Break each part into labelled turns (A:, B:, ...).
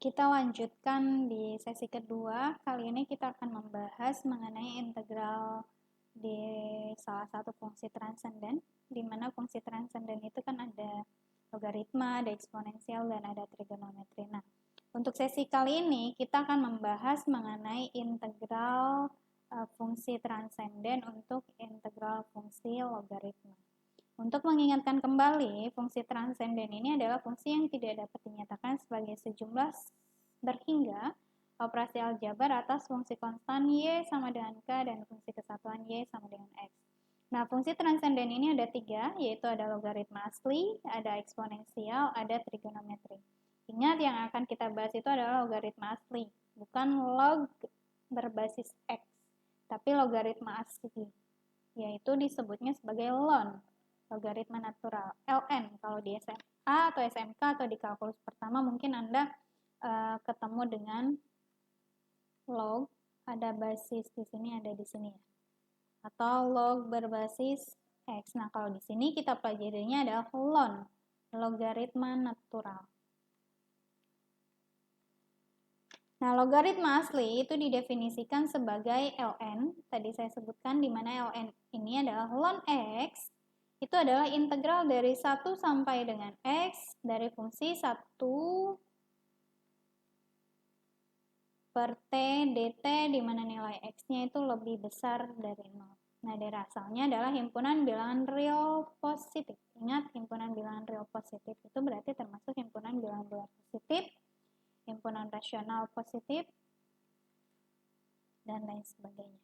A: Kita lanjutkan di sesi kedua. Kali ini kita akan membahas mengenai integral di salah satu fungsi transenden, di mana fungsi transenden itu kan ada logaritma, ada eksponensial, dan ada trigonometri. Nah, untuk sesi kali ini kita akan membahas mengenai integral fungsi transenden untuk integral fungsi logaritma. Untuk mengingatkan kembali, fungsi transenden ini adalah fungsi yang tidak dapat dinyatakan sebagai sejumlah berhingga operasi aljabar atas fungsi konstan y sama dengan k dan fungsi kesatuan y sama dengan x. Nah, fungsi transenden ini ada 3, yaitu ada logaritma asli, ada eksponensial, ada trigonometri. Ingat, yang akan kita bahas itu adalah logaritma asli, bukan log berbasis x, tapi logaritma asli, yaitu disebutnya sebagai ln, logaritma natural, ln. Kalau di SMA atau SMK atau di kalkulus pertama mungkin Anda ketemu dengan log, ada basis di sini, ada di sini ya. Atau log berbasis x. Nah, kalau di sini kita pelajarinya adalah ln, logaritma natural. Nah, logaritma asli itu didefinisikan sebagai ln, tadi saya sebutkan, di mana ln ini adalah ln x, itu adalah integral dari 1 sampai dengan x dari fungsi 1 per t dt, di mana nilai x-nya itu lebih besar dari 0. Nah, dari asalnya adalah himpunan bilangan real positif. Ingat, himpunan bilangan real positif itu berarti termasuk himpunan bilangan real positif, himpunan rasional positif, dan lain sebagainya.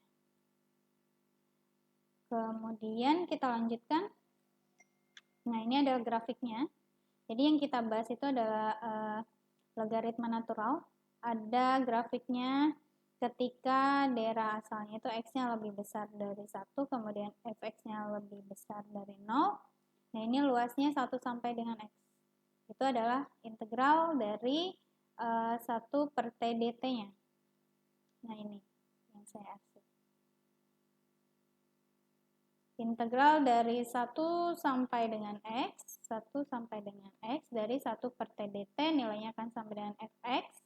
A: Kemudian kita lanjutkan. Nah, ini adalah grafiknya. Jadi yang kita bahas itu adalah logaritma natural. Ada grafiknya ketika daerah asalnya itu x-nya lebih besar dari 1, kemudian fx-nya lebih besar dari 0. Nah, ini luasnya 1 sampai dengan x. Itu adalah integral dari 1 per t dt-nya. Nah, ini yang saya arsip. Integral dari 1 sampai dengan x, 1 sampai dengan x, dari 1 per t dt nilainya akan sama dengan fx,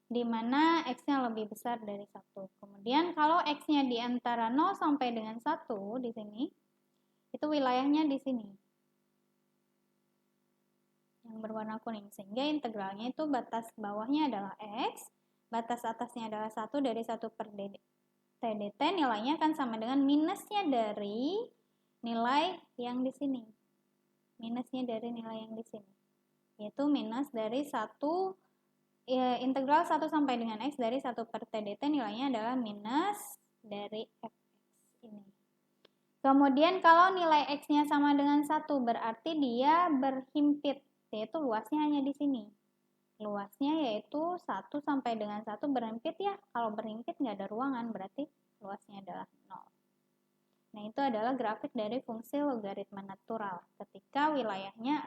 A: di mana x-nya lebih besar dari 1. Kemudian kalau x-nya di antara 0 sampai dengan 1 di sini, itu wilayahnya di sini, yang berwarna kuning. Sehingga integralnya itu batas bawahnya adalah x, batas atasnya adalah 1 dari 1 per t dt, nilainya akan sama dengan minusnya dari nilai yang di sini. Minusnya dari nilai yang di sini. Yaitu minus dari 1, integral 1 sampai dengan x dari 1 per t dt nilainya adalah minus dari fx ini. Kemudian kalau nilai x-nya sama dengan 1 berarti dia berhimpit, yaitu luasnya hanya di sini. Luasnya yaitu 1 sampai dengan 1 berhimpit ya. Kalau berhimpit nggak ada ruangan, berarti luasnya adalah 0. Nah, itu adalah grafik dari fungsi logaritma natural. Ketika wilayahnya,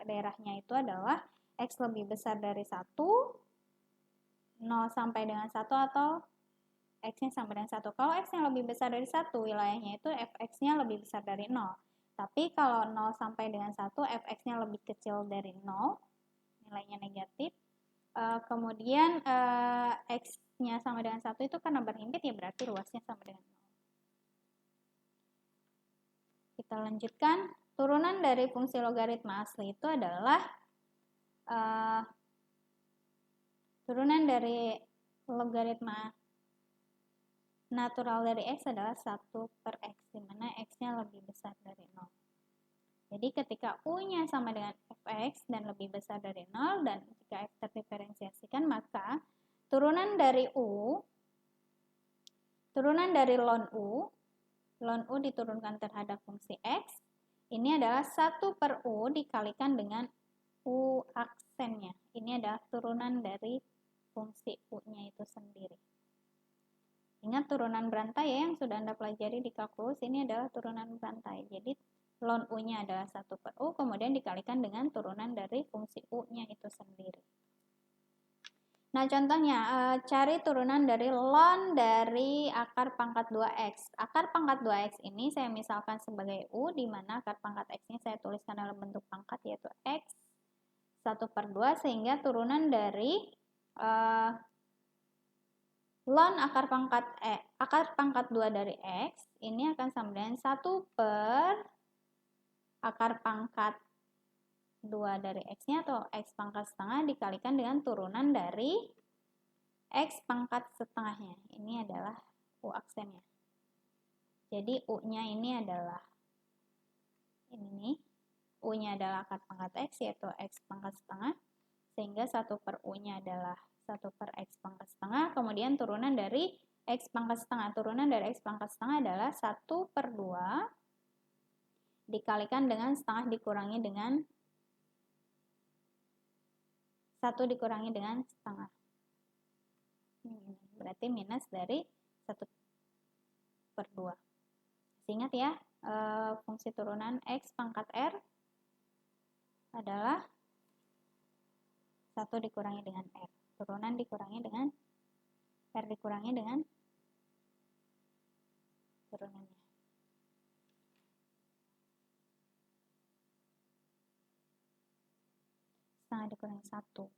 A: daerahnya itu adalah x lebih besar dari 1, 0 sampai dengan 1, atau x-nya sama dengan 1. Kalau x-nya lebih besar dari 1, wilayahnya itu fx-nya lebih besar dari 0. Tapi kalau 0 sampai dengan 1, fx-nya lebih kecil dari 0, nilainya negatif. Kemudian x-nya sama dengan 1 itu karena berhimpit, ya berarti luasnya sama dengan 0. Kita lanjutkan. Turunan dari fungsi logaritma asli itu adalah turunan dari logaritma natural dari x adalah 1 per x, di mana x-nya lebih besar dari 0. Jadi ketika u-nya sama dengan fx dan lebih besar dari 0, dan jika f terdiferensiasikan, maka turunan dari ln u diturunkan terhadap fungsi x, ini adalah 1 per u dikalikan dengan u aksennya. Ini adalah turunan dari fungsi u-nya itu sendiri. Ingat turunan berantai ya, yang sudah Anda pelajari di kalkulus, ini adalah turunan berantai. Jadi ln u-nya adalah 1 per u, kemudian dikalikan dengan turunan dari fungsi u-nya itu sendiri. Nah, contohnya, cari turunan dari ln dari akar pangkat 2x. Akar pangkat 2x ini saya misalkan sebagai u, di mana akar pangkat x-nya saya tuliskan dalam bentuk pangkat, yaitu x 1 per 2, sehingga turunan dari ln akar pangkat 2 dari X ini akan sama dengan 1 per akar pangkat 2 dari X-nya atau X pangkat setengah dikalikan dengan turunan dari X pangkat setengahnya. Ini adalah U aksennya. Jadi U-nya ini adalah ini nih. U-nya adalah akar pangkat X yaitu X pangkat setengah. Sehingga 1 per U-nya adalah 1 per X pangkat setengah. Kemudian turunan dari X pangkat setengah. Turunan dari X pangkat setengah adalah 1 per 2 dikalikan dengan setengah dikurangi dengan 1 dikurangi dengan setengah. Berarti minus dari 1 per 2. Ingat ya, fungsi turunan X pangkat R adalah 1 dikurangi dengan R. Turunan dikurangi dengan R dikurangi dengan turunannya. Setengah dikurangi 1.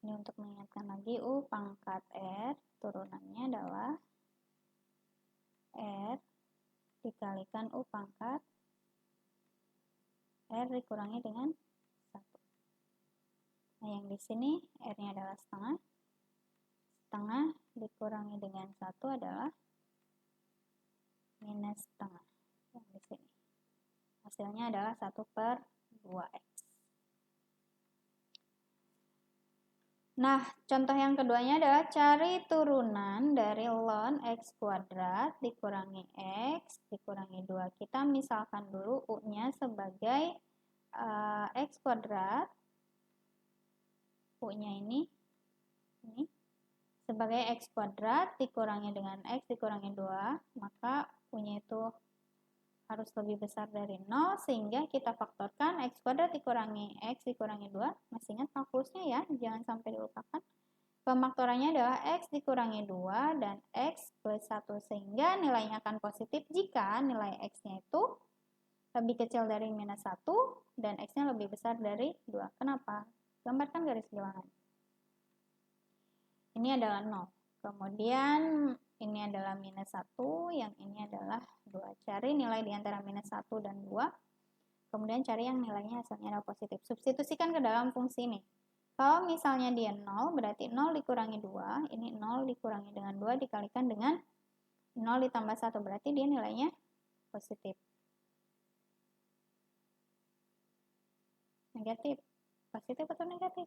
A: Ini untuk mengingatkan lagi, U pangkat R, turunannya adalah R dikalikan U pangkat R dikurangi dengan 1. Nah, yang di sini R-nya adalah setengah. Setengah dikurangi dengan 1 adalah minus setengah. Yang di sini. Hasilnya adalah 1 per 2X. Nah, contoh yang keduanya adalah cari turunan dari ln X kuadrat dikurangi X dikurangi 2. Kita misalkan dulu U-nya sebagai X kuadrat. U-nya ini sebagai X kuadrat dikurangi dengan X dikurangi 2, maka U-nya itu harus lebih besar dari 0, sehingga kita faktorkan X kuadrat dikurangi X dikurangi 2. Masih ingat kalkulusnya ya, jangan sampai dilupakan. Pemaktorannya adalah X dikurangi 2 dan X plus 1, sehingga nilainya akan positif jika nilai X-nya itu lebih kecil dari minus 1 dan X-nya lebih besar dari 2. Kenapa? Gambarkan garis bilangan. Ini adalah 0. Kemudian ini adalah minus 1, yang ini adalah 2. Cari nilai di antara minus 1 dan 2. Kemudian cari yang nilainya hasilnya adalah positif. Substitusikan ke dalam fungsi ini. Kalau misalnya dia 0, berarti 0 dikurangi 2. Ini 0 dikurangi dengan 2 dikalikan dengan 0 ditambah 1. Berarti dia nilainya positif. Negatif. Positif atau negatif?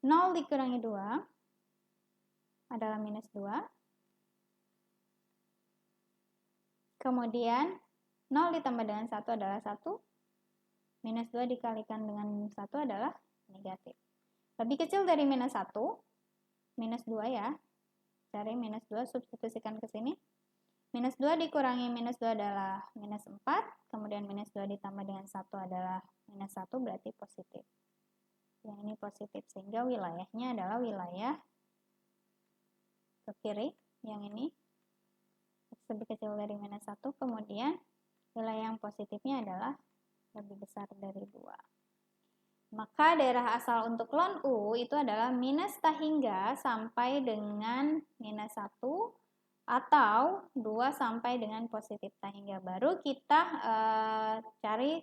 A: Nol dikurangi 2 adalah minus 2. Kemudian 0 ditambah dengan 1 adalah 1. Minus 2 dikalikan dengan 1 adalah negatif. Lebih kecil dari minus 1. Minus 2 ya. Cari minus 2, substitusikan ke sini. Minus 2 dikurangi minus 2 adalah minus 4. Kemudian minus 2 ditambah dengan 1 adalah minus 1, berarti positif. Yang ini positif, sehingga wilayahnya adalah wilayah ke kiri. Yang ini X lebih kecil dari minus 1. Kemudian wilayah yang positifnya adalah lebih besar dari 2. Maka daerah asal untuk ln U itu adalah minus tak hingga sampai dengan minus 1 atau 2 sampai dengan positif tak hingga. Baru kita cari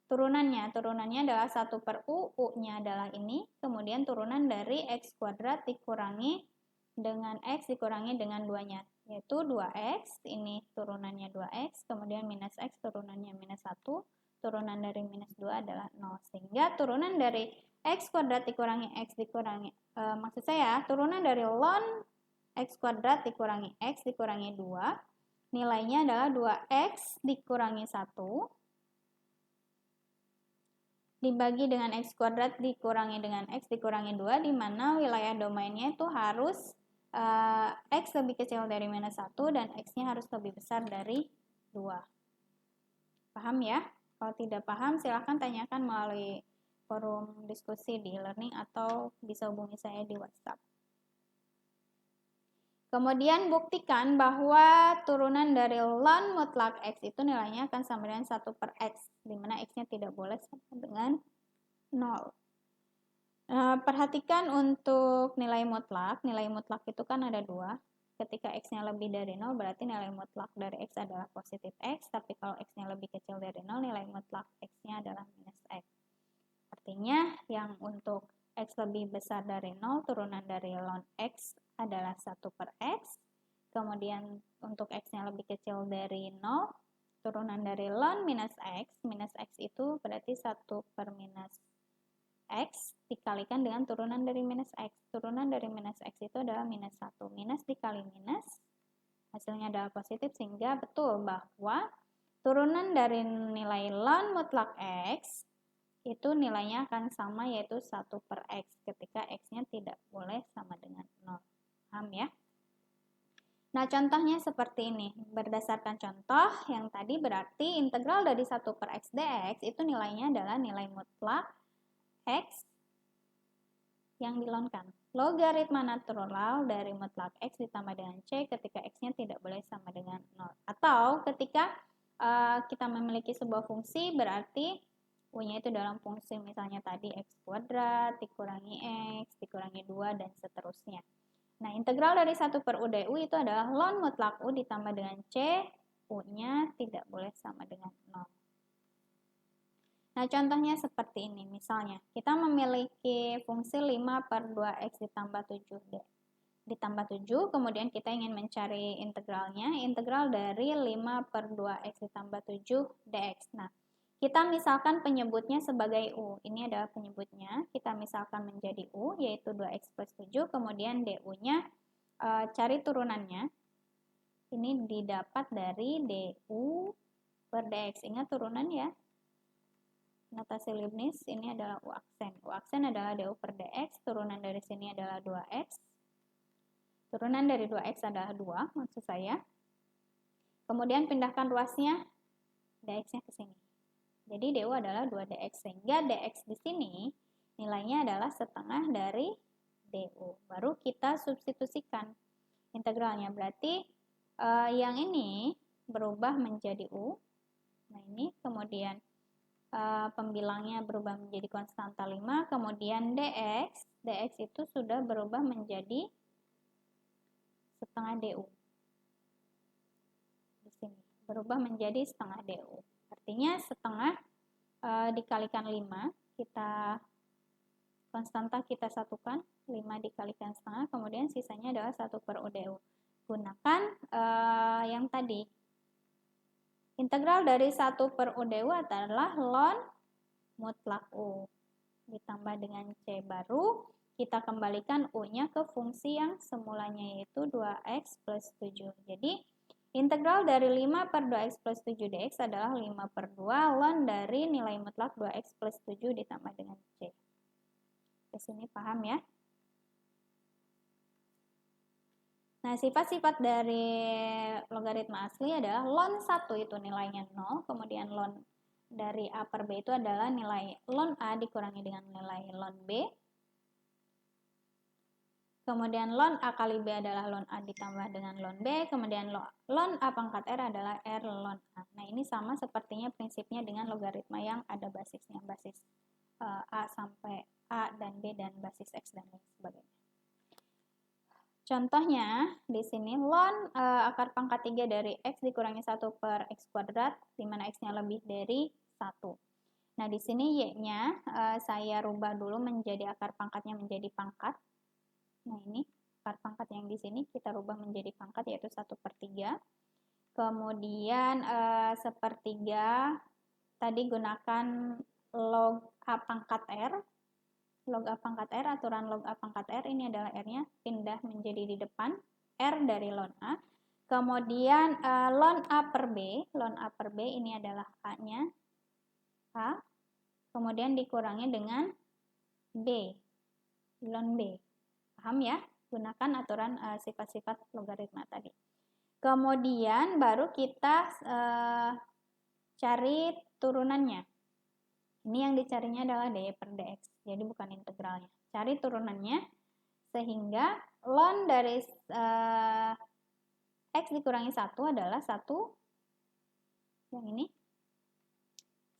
A: turunannya. Turunannya adalah 1 per U, U-nya adalah ini. Kemudian turunan dari X kuadrat dikurangi dengan X dikurangi dengan 2-nya. Yaitu 2X, ini turunannya 2X. Kemudian minus X, turunannya minus 1. Turunan dari minus 2 adalah 0. Sehingga turunan dari X kuadrat dikurangi X dikurangi, maksud saya turunan dari ln X kuadrat dikurangi X dikurangi 2. Nilainya adalah 2X dikurangi 1. Dibagi dengan X kuadrat dikurangi dengan X dikurangi 2, di mana wilayah domainnya itu harus X lebih kecil dari minus 1 dan X-nya harus lebih besar dari 2. Paham ya? Kalau tidak paham, silahkan tanyakan melalui forum diskusi di e-learning atau bisa hubungi saya di WhatsApp. Kemudian buktikan bahwa turunan dari ln mutlak X itu nilainya akan sama dengan 1 per X, di mana X-nya tidak boleh sama dengan 0. Perhatikan untuk nilai mutlak itu kan ada 2. Ketika X-nya lebih dari 0 berarti nilai mutlak dari X adalah positif X, tapi kalau X-nya lebih kecil dari 0 nilai mutlak X-nya adalah minus X. Artinya yang untuk X lebih besar dari 0, turunan dari ln X adalah 1 per X. Kemudian untuk X-nya lebih kecil dari 0, turunan dari ln minus X itu berarti 1 per minus X dikalikan dengan turunan dari minus X. Turunan dari minus X itu adalah minus 1. Minus dikali minus, hasilnya adalah positif, sehingga betul bahwa turunan dari nilai ln mutlak X itu nilainya akan sama, yaitu 1 per X ketika X-nya tidak boleh sama dengan 0. Paham ya? Nah, contohnya seperti ini. Berdasarkan contoh yang tadi berarti integral dari 1 per X dx itu nilainya adalah nilai mutlak X yang dilonkan. Logaritma natural dari mutlak X ditambah dengan C ketika X-nya tidak boleh sama dengan 0. Atau ketika kita memiliki sebuah fungsi berarti U-nya itu dalam fungsi misalnya tadi X kuadrat dikurangi X dikurangi 2 dan seterusnya. Nah, integral dari 1 per U du itu adalah ln mutlak U ditambah dengan C, U-nya tidak boleh sama dengan 0. Nah, contohnya seperti ini. Misalnya, kita memiliki fungsi 5 per 2X ditambah 7D. Ditambah 7, kemudian kita ingin mencari integralnya. Integral dari 5 per 2X ditambah 7 dx. Nah, kita misalkan penyebutnya sebagai U. Ini adalah penyebutnya. Kita misalkan menjadi U, yaitu 2X plus 7. Kemudian du-nya cari turunannya. Ini didapat dari du per dx. Ingat turunan ya. Notasi Leibniz ini adalah U aksen. U aksen adalah du per dx. Turunan dari sini adalah 2X. Turunan dari 2X adalah 2, maksud saya. Kemudian pindahkan ruasnya, dx-nya ke sini. Jadi du adalah 2dx, sehingga dx di sini nilainya adalah setengah dari du. Baru kita substitusikan integralnya. Berarti yang ini berubah menjadi u. Nah, ini kemudian pembilangnya berubah menjadi konstanta 5. Kemudian dx itu sudah berubah menjadi setengah du. Di sini berubah menjadi setengah du. Artinya setengah dikalikan 5, kita konstanta kita satukan, 5 dikalikan setengah, kemudian sisanya adalah 1 per UDU. Gunakan yang tadi. Integral dari 1 per UDU adalah ln mutlak U. Ditambah dengan C, baru kita kembalikan U-nya ke fungsi yang semulanya, yaitu 2X plus 7. Jadi, integral dari 5 per 2x plus 7 dx adalah 5 per 2 ln dari nilai mutlak 2x plus 7 ditambah dengan C. Di sini paham ya? Nah, sifat-sifat dari logaritma asli adalah ln 1 itu nilainya 0, kemudian ln dari A per B itu adalah nilai ln A dikurangi dengan nilai ln B. Kemudian ln A kali B adalah ln A ditambah dengan ln B. Kemudian ln A pangkat R adalah R ln A. Nah, ini sama sepertinya prinsipnya dengan logaritma yang ada basisnya. Basis A sampai A dan B dan basis X dan lain sebagainya. Contohnya, di sini ln akar pangkat 3 dari X dikurangi 1 per X kuadrat, di mana X-nya lebih dari 1. Nah, di sini Y-nya saya rubah dulu menjadi akar pangkatnya menjadi pangkat. Nah, ini akar pangkat yang di sini kita rubah menjadi pangkat, yaitu 1 per 3. Kemudian sepertiga tadi gunakan log A pangkat R. Log A pangkat R, aturan log A pangkat R ini adalah R-nya pindah menjadi di depan, R dari ln A. Kemudian ln A per B, ln A per B ini adalah A-nya, A. Kemudian dikurangi dengan B, ln B. Paham ya? Gunakan aturan sifat-sifat logaritma tadi. Kemudian baru kita cari turunannya. Ini yang dicarinya adalah dy per dx, jadi bukan integralnya. Cari turunannya sehingga ln dari X dikurangi 1 adalah 1, yang ini,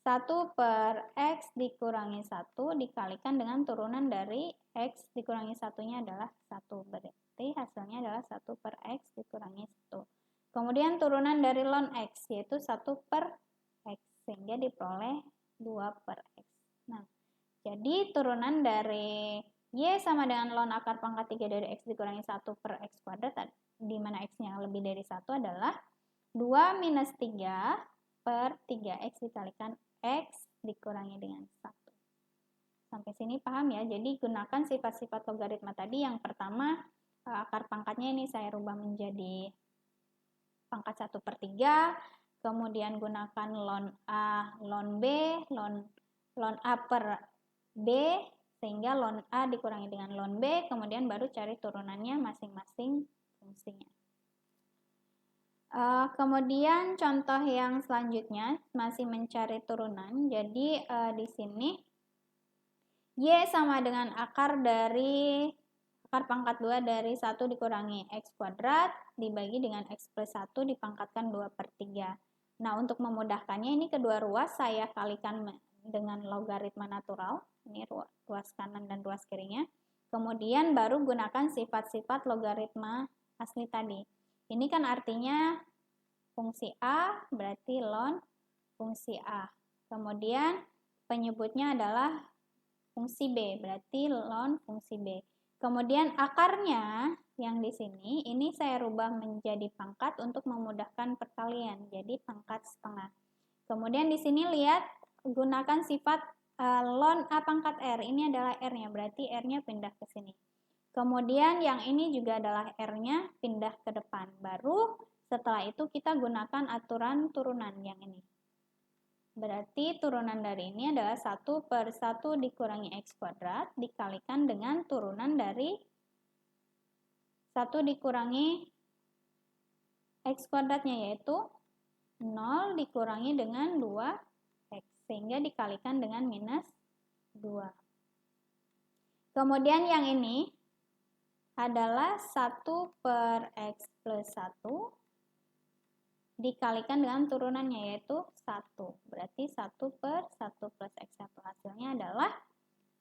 A: 1 per X dikurangi 1 dikalikan dengan turunan dari X dikurangi 1-nya adalah 1. Berarti hasilnya adalah 1 per X dikurangi 1. Kemudian turunan dari ln X, yaitu 1 per X, sehingga diperoleh 2 per X. Nah, jadi turunan dari Y sama dengan ln akar pangkat 3 dari X dikurangi 1 per X kuadrat, di mana X-nya lebih dari 1 adalah 2 minus 3 per 3X dikalikan X dikurangi dengan 1. Sampai sini paham ya? Jadi gunakan sifat-sifat logaritma tadi. Yang pertama, akar pangkatnya ini saya rubah menjadi pangkat 1 per 3. Kemudian gunakan ln A, ln B, ln A per B, sehingga ln A dikurangi dengan ln B. Kemudian baru cari turunannya masing-masing fungsinya. Kemudian contoh yang selanjutnya masih mencari turunan. Jadi di sini Y sama dengan akar pangkat 2 dari 1 dikurangi X kuadrat dibagi dengan X plus 1 dipangkatkan 2 per 3. Nah, untuk memudahkannya ini kedua ruas saya kalikan dengan logaritma natural. Ini ruas kanan dan ruas kirinya. Kemudian baru gunakan sifat-sifat logaritma asli tadi. Ini kan artinya fungsi A berarti ln fungsi A. Kemudian penyebutnya adalah fungsi B, berarti ln fungsi B. Kemudian akarnya yang di sini, ini saya rubah menjadi pangkat untuk memudahkan perkalian, jadi pangkat setengah. Kemudian di sini lihat, gunakan sifat ln A pangkat R, ini adalah R-nya, berarti R-nya pindah ke sini. Kemudian yang ini juga adalah R-nya pindah ke depan. Baru setelah itu kita gunakan aturan turunan yang ini. Berarti turunan dari ini adalah 1 per 1 dikurangi X kuadrat dikalikan dengan turunan dari 1 dikurangi X kuadratnya, yaitu 0 dikurangi dengan 2X, sehingga dikalikan dengan minus 2. Kemudian yang ini adalah 1 per X plus 1 dikalikan dengan turunannya, yaitu 1. Berarti 1 per 1 plus X1. Hasilnya adalah,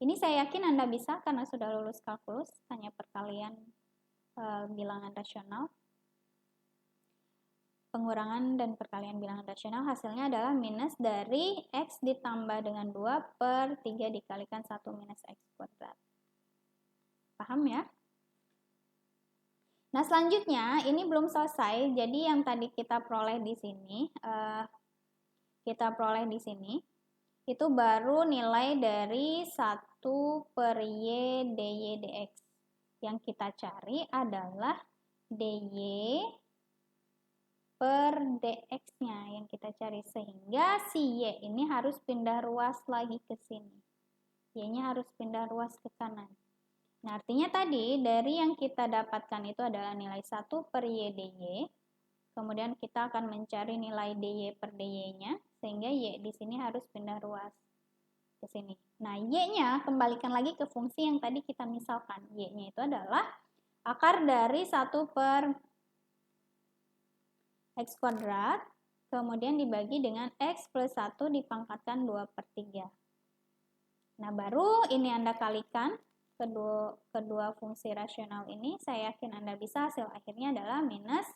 A: ini saya yakin Anda bisa karena sudah lulus kalkulus, hanya perkalian bilangan rasional. Pengurangan dan perkalian bilangan rasional hasilnya adalah minus dari X ditambah dengan 2 per 3 dikalikan 1 minus X kuadrat. Paham ya? Nah, selanjutnya ini belum selesai. Jadi yang tadi kita peroleh di sini, itu baru nilai dari 1 per Y dy dx. Yang kita cari adalah dy per dx-nya yang kita cari, sehingga si Y ini harus pindah ruas lagi ke sini. Y-nya harus pindah ruas ke kanan. Nah, artinya tadi dari yang kita dapatkan itu adalah nilai 1 per Y dy. Kemudian kita akan mencari nilai dy per dy-nya, sehingga Y di sini harus pindah ruas ke sini. Nah, Y-nya kembalikan lagi ke fungsi yang tadi kita misalkan. Y-nya itu adalah akar dari 1 per X kuadrat, kemudian dibagi dengan X plus 1 dipangkatkan 2 per 3. Nah, baru ini Anda kalikan kedua fungsi rasional ini, saya yakin Anda bisa. Hasil akhirnya adalah minus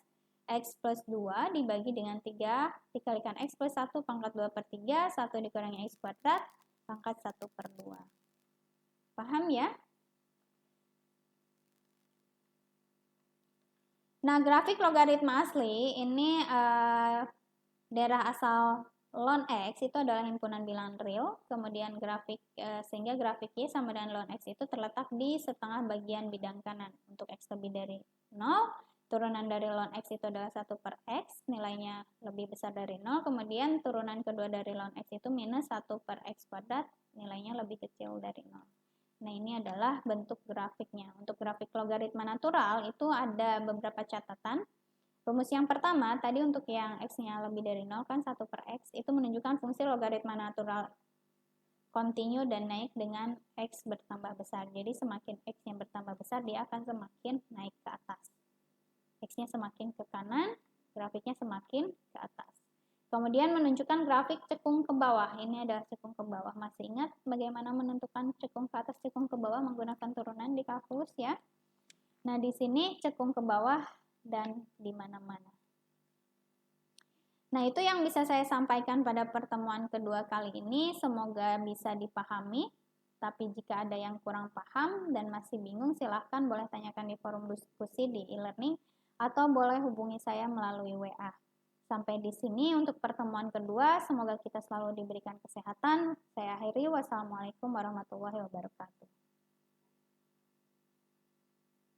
A: X plus 2 dibagi dengan 3 dikalikan X plus 1 pangkat 2 per 3, 1 dikurangi X kuadrat pangkat 1 per 2. Paham ya? Nah, grafik logaritma asli ini daerah asal ln X itu adalah himpunan bilangan real, kemudian sehingga grafik Y sama dengan ln X itu terletak di setengah bagian bidang kanan. Untuk X lebih dari 0, turunan dari ln X itu adalah 1 per X, nilainya lebih besar dari 0, kemudian turunan kedua dari ln X itu minus 1 per X kuadrat, nilainya lebih kecil dari 0. Nah, ini adalah bentuk grafiknya. Untuk grafik logaritma natural itu ada beberapa catatan. Rumus yang pertama, tadi untuk yang X-nya lebih dari 0 kan 1 per X, itu menunjukkan fungsi logaritma natural kontinu dan naik dengan X bertambah besar. Jadi semakin X yang bertambah besar, dia akan semakin naik ke atas. X-nya semakin ke kanan, grafiknya semakin ke atas. Kemudian menunjukkan grafik cekung ke bawah. Ini adalah cekung ke bawah. Masih ingat bagaimana menentukan cekung ke atas, cekung ke bawah menggunakan turunan di kalkulus ya? Nah, di sini cekung ke bawah dan di mana-mana. Nah, itu yang bisa saya sampaikan pada pertemuan kedua kali ini. Semoga bisa dipahami. Tapi jika ada yang kurang paham dan masih bingung, silahkan boleh tanyakan di forum diskusi di e-learning atau boleh hubungi saya melalui WA. Sampai di sini untuk pertemuan kedua. Semoga kita selalu diberikan kesehatan. Saya akhiri. Wassalamualaikum warahmatullahi wabarakatuh.